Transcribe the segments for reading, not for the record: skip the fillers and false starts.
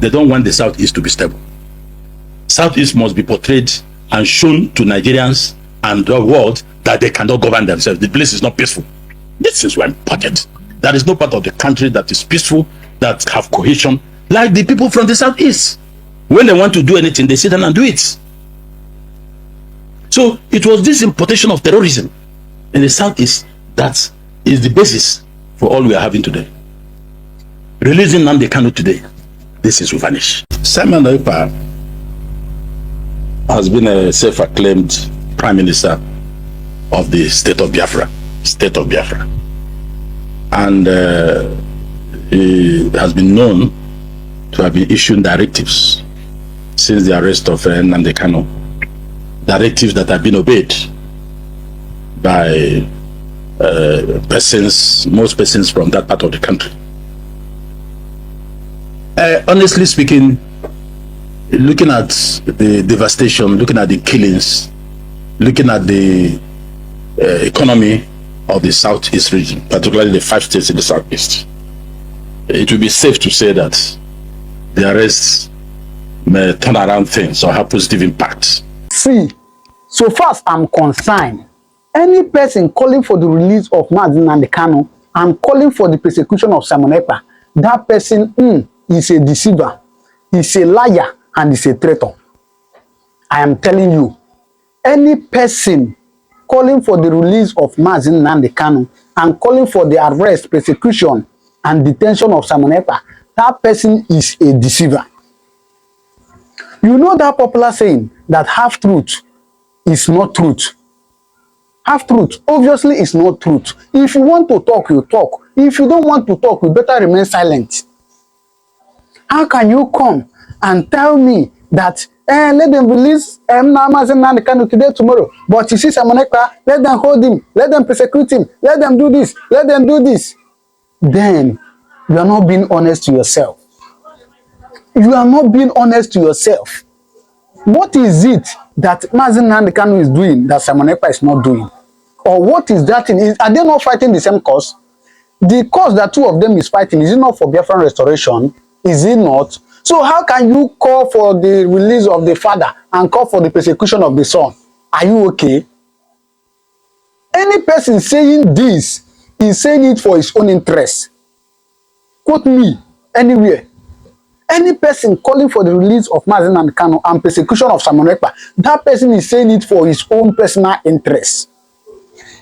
they don't want the Southeast to be stable. Southeast must be portrayed and shown to Nigerians and the world that they cannot govern themselves. The place is not peaceful. This is very important. There is no part of the country that is peaceful, that have cohesion, like the people from the Southeast. When they want to do anything, they sit down and do it. So it was this importation of terrorism in the Southeast that is the basis for all we are having today. Releasing Nnamdi Kanu today, this is will vanish. Simon Ekpa has been a self-acclaimed Prime Minister of the state of Biafra. And he has been known to have been issuing directives since the arrest of Nnamdi Kanu. Directives that have been obeyed by most persons from that part of the country. Honestly speaking, looking at the devastation, looking at the killings, looking at the economy of the Southeast region, particularly the 5 states in the Southeast, it would be safe to say that the arrests may turn around things or have positive impacts. See, so far as I'm concerned, any person calling for the release of Nnamdi Kanu and calling for the persecution of Simon Ekpa, that person is a deceiver, is a liar, and is a traitor. I am telling you, any person calling for the release of Nnamdi Kanu and calling for the arrest, persecution, and detention of Simon Ekpa, that person is a deceiver. You know that popular saying that half-truth is not truth. Half-truth obviously is not truth. If you want to talk, you talk. If you don't want to talk, you better remain silent. How can you come and tell me that let them release Nnamdi Kanu today, tomorrow, but you see Simon Ekpa, let them hold him, let them persecute him, let them do this, let them do this? Then you are not being honest to yourself. You are not being honest to yourself. What is it that Nnamdi Kanu is doing that Simon Ekpa is not doing? Or what is that thing? Are they not fighting the same cause? The cause that two of them is fighting, is it not for Biafran restoration? Is it not? So how can you call for the release of the father and call for the persecution of the son? Are you okay? Any person saying this is saying it for his own interest. Quote me anywhere. Any person calling for the release of Nnamdi Kanu and persecution of Simon Ekpa, that person is saying it for his own personal interest.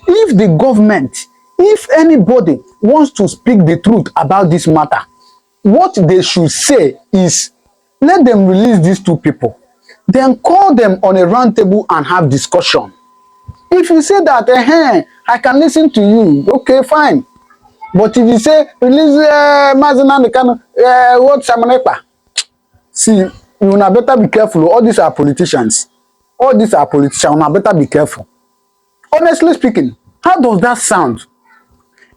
If the government, if anybody wants to speak the truth about this matter, what they should say is, let them release these two people. Then call them on a round table and have discussion. If you say that, I can listen to you, okay, fine. But if you say, release Nnamdi Kanu, what Simon Ekpa? See, you now better be careful. All these are politicians. All these are politicians. You now better be careful. Honestly speaking, how does that sound?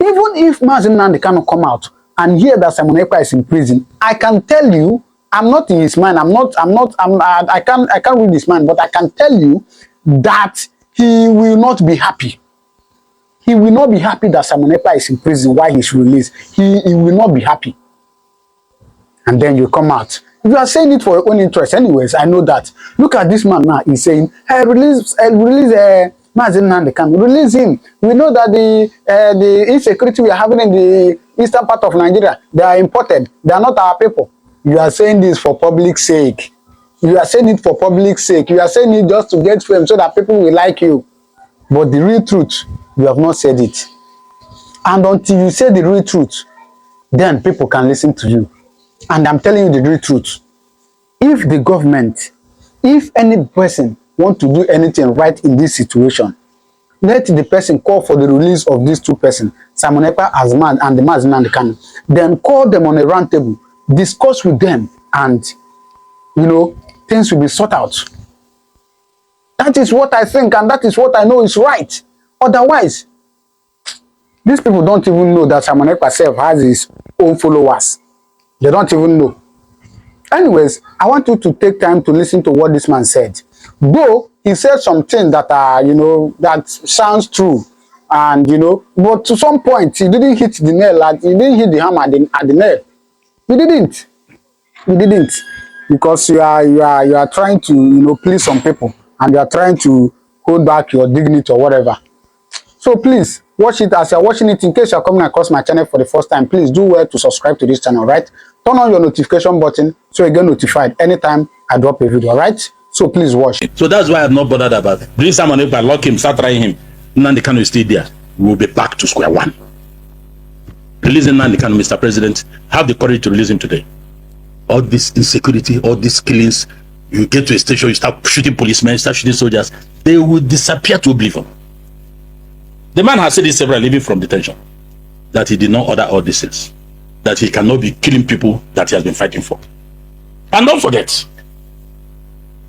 Even if Nnamdi Kanu come out and hear that Simon Ekpa is in prison, I can tell you, I'm not in his mind. I can't read his mind, but I can tell you that he will not be happy. He will not be happy that Simon Ekpa is in prison while he's released. He will not be happy. And then you come out. You are saying it for your own interest. Anyways, I know that. Look at this man now. He's saying, hey, release Nnamdi Kanu. Release him. We know that the insecurity we are having in the eastern part of Nigeria, they are imported. They are not our people. You are saying this for public sake. You are saying it for public sake. You are saying it just to get fame so that people will like you. But the real truth, you have not said it. And until you say the real truth, then people can listen to you. And I'm telling you the real truth. If the government, if any person want to do anything right in this situation, let the person call for the release of these two persons, Simon Ekpa as man and the Nnamdi Kanu. Then call them on a round table, discuss with them, and things will be sorted out. That is what I think, and that is what I know is right. Otherwise, these people don't even know that Simon Ekpa self has his own followers. They don't even know. Anyways, I want you to take time to listen to what this man said. Though he said something that are, that sounds true, and but to some point he didn't hit the nail. He didn't hit the hammer at the nail. He didn't. We didn't, because you are trying to, please some people, and you are trying to hold back your dignity or whatever. So please watch it. As you're watching it, in case you're coming across my channel for the first time, please do well to subscribe to this channel, right? Turn on your notification button so you get notified anytime I drop a video, right? So please watch. So that's why I'm not bothered about it. Bring someone if I lock him, start trying him. Nnamdi Kanu is still there. We'll be back to square one. Releasing Nnamdi Kanu, Mr. President, have the courage to release him today. All this insecurity, all these killings, you get to a station, you start shooting policemen, start shooting soldiers, they will disappear to oblivion. The man has said this several living from detention, that he did not order all these things, that he cannot be killing people that he has been fighting for. And don't forget,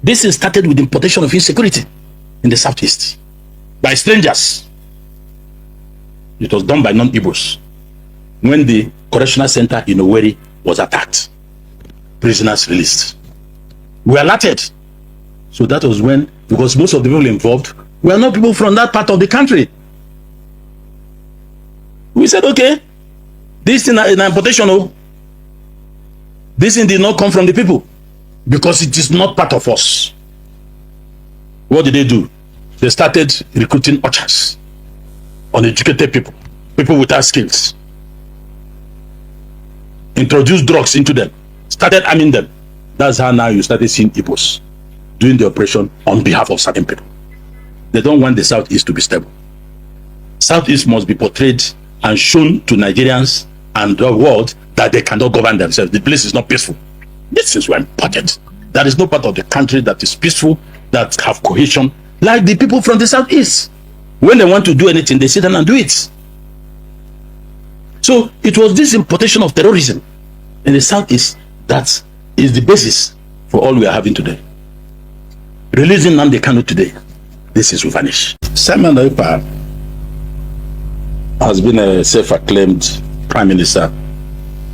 this is started with the importation of insecurity in the southeast by strangers. It was done by non-Igbos when the correctional center in Owerri was attacked. Prisoners released. We alerted. So that was when, because most of the people involved were not people from that part of the country. We said, okay, this thing is an importation. This thing did not come from the people because it is not part of us. What did they do? They started recruiting ushers, uneducated people, people without skills, introduced drugs into them, started arming them. That's how now you started seeing Igbos doing the operation on behalf of certain people. They don't want the Southeast to be stable. Southeast must be portrayed and shown to Nigerians and the world that they cannot govern themselves. The place is not peaceful. This is why important. There is no part of the country that is peaceful, that have cohesion, like the people from the Southeast. When they want to do anything, they sit down and do it. So it was this importation of terrorism in the Southeast that is the basis for all we are having today. Releasing Nnamdi Kanu today, this is will vanish. Simon Ekpa has been a self-acclaimed prime minister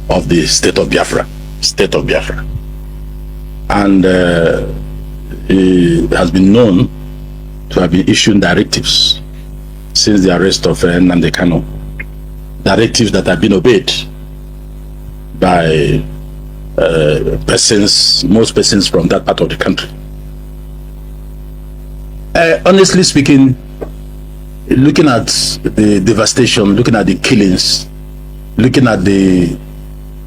of the state of Biafra, and he has been known to have been issuing directives since the arrest of Nnamdi Kanu, directives that have been obeyed by most persons from that part of the country. Honestly speaking, looking at the devastation, looking at the killings, looking at the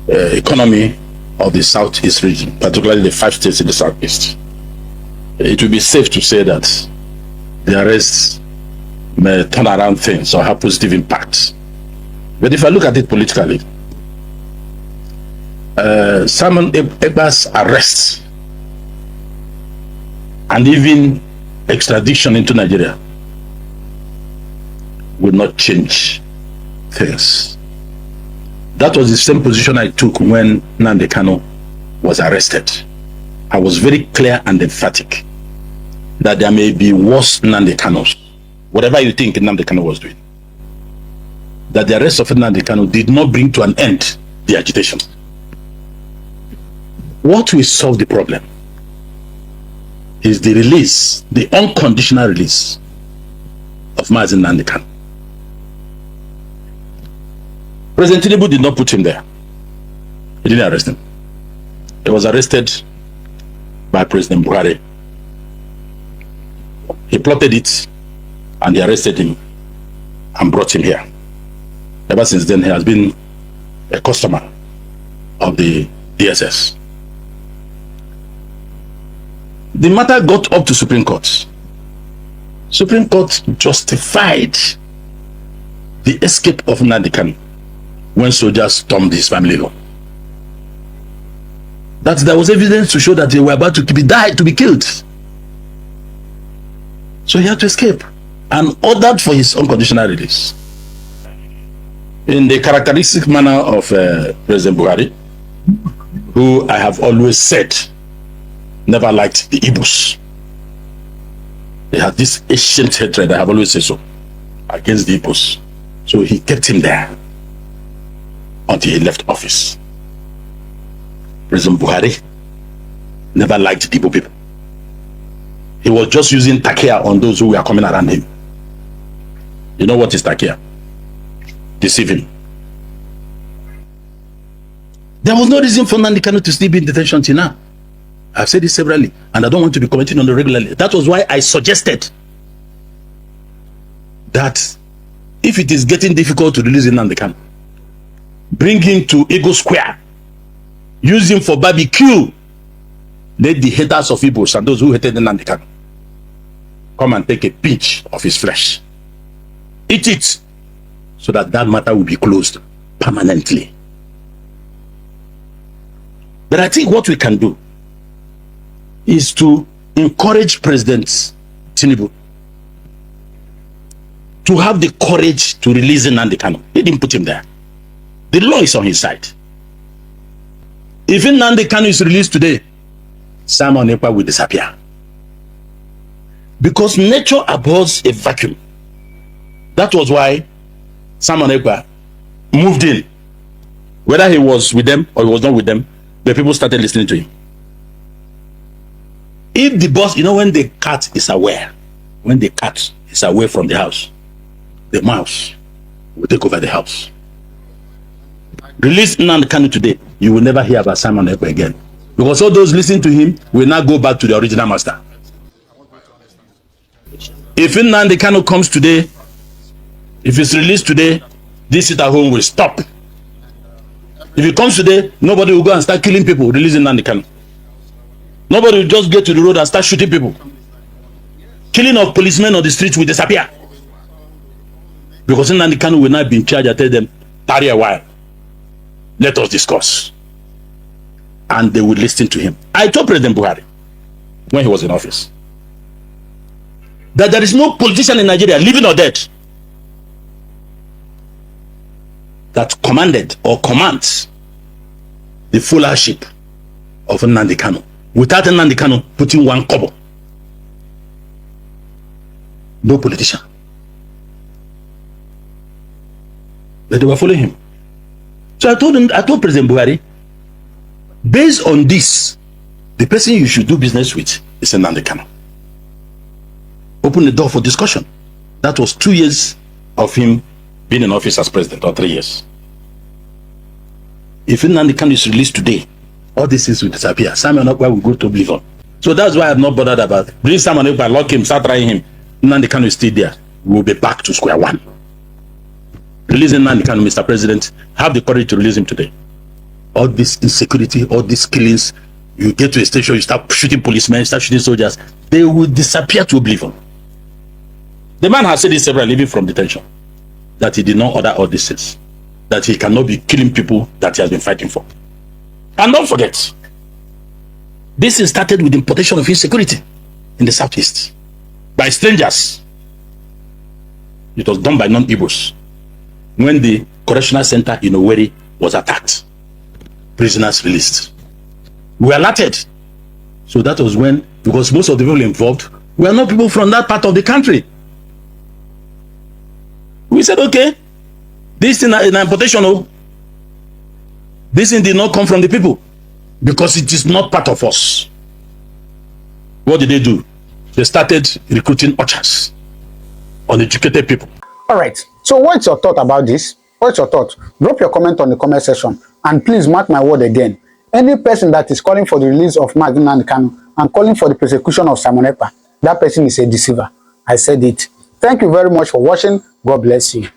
economy of the Southeast region, particularly the 5 states in the Southeast, it will be safe to say that the arrests may turn around things or have positive impacts. But if I look at it politically, Simon Ekpa's arrest and even extradition into Nigeria will not change things. That was the same position I took when Nnamdi Kanu was arrested. I was very clear and emphatic that there may be worse Nnamdi Kanus, whatever you think Nnamdi Kanu was doing, that the arrest of Nnamdi Kanu did not bring to an end the agitation. What will solve the problem is the release, the unconditional release of Nnamdi Kanu. President Tinubu did not put him there. He didn't arrest him. He was arrested by President Buhari. He plotted it and they arrested him and brought him here. Ever since then, he has been a customer of the DSS. The matter got up to Supreme Court. Supreme Court justified the escape of Nnamdi Kanu when soldiers stormed his family home. That there was evidence to show that they were about to be killed. So he had to escape and ordered for his unconditional release. In the characteristic manner of President Buhari, who I have always said never liked the Igbos. They had this ancient hatred, I have always said so, against the Igbos. So he kept him there until he left office. President Buhari never liked the Igbo people. He was just using takia on those who were coming around him. You know what is takia? Deceive him. There was no reason for Nnamdi Kanu to still be in detention till now. I've said this severally, and I don't want to be commenting on it regularly. That was why I suggested that if it is getting difficult to release Nnamdi Kanu, bring him to Eagle Square, use him for barbecue. Let the haters of Igbos and those who hated Nnamdi Kanu come and take a pinch of his flesh. Eat it, so that that matter will be closed permanently. But I think what we can do is to encourage President Tinubu to have the courage to release Nnamdi Kanu. He didn't put him there. The law is on his side. If Nnamdi Kanu is released today, Simon Ekpa will disappear. Because nature abhors a vacuum. That was why Simon Ekpa moved in. Whether he was with them or he was not with them, the people started listening to him. If the boss, you know, when the cat is aware, when the cat is away from the house, the mouse will take over the house. Release Nnamdi Kanu today, you will never hear about Simon Ekpa again. Because all those listening to him will now go back to the original master. If Nnamdi Kanu comes today, if it's released today, this sit at home will stop. If it comes today, nobody will go and start killing people, releasing Nnamdi Kanu. Nobody will just get to the road and start shooting people. Killing of policemen on the streets will disappear. Because Nnamdi Kanu will not be in charge. I tell them, tarry a while. Let us discuss. And they would listen to him. I told President Buhari, when he was in office, that there is no politician in Nigeria, living or dead, that commanded or commands the followership of Nnamdi Kanu without Nnamdi Kanu putting one kobo. No politician. But they were following him. So I told President Buhari, based on this, the person you should do business with is Nnamdi Kanu. Open the door for discussion. That was 2 years of him being in office as president, or 3 years. If Nnamdi Kanu is released today, all these things will disappear. Simon Ekpa will go to oblivion. So that's why I'm not bothered about it. Bring Simon Ekpa, lock him, start trying him. Nnamdi Kanu is still there. We'll be back to square one. Releasing Nnamdi Kanu, Mr. President, have the courage to release him today. All this insecurity, all these killings, you get to a station, you start shooting policemen, start shooting soldiers, they will disappear to oblivion. The man has said this several, even from detention, that he did not order all these things, that he cannot be killing people that he has been fighting for. And don't forget, this thing started with the importation of insecurity in the southeast by strangers. It was done by non-Igbos. When the correctional center in Owerri was attacked, prisoners released. We were alerted. So that was when, because most of the people involved were not people from that part of the country. We said, okay, this thing is an importation. Oh, this thing did not come from the people because it is not part of us. What did they do? They started recruiting ushers, uneducated people. All right. So what's your thought about this? What's your thought? Drop your comment on the comment section. And please mark my word again. Any person that is calling for the release of Nnamdi Kanu and calling for the persecution of Simon Ekpa, that person is a deceiver. I said it. Thank you very much for watching. God bless you.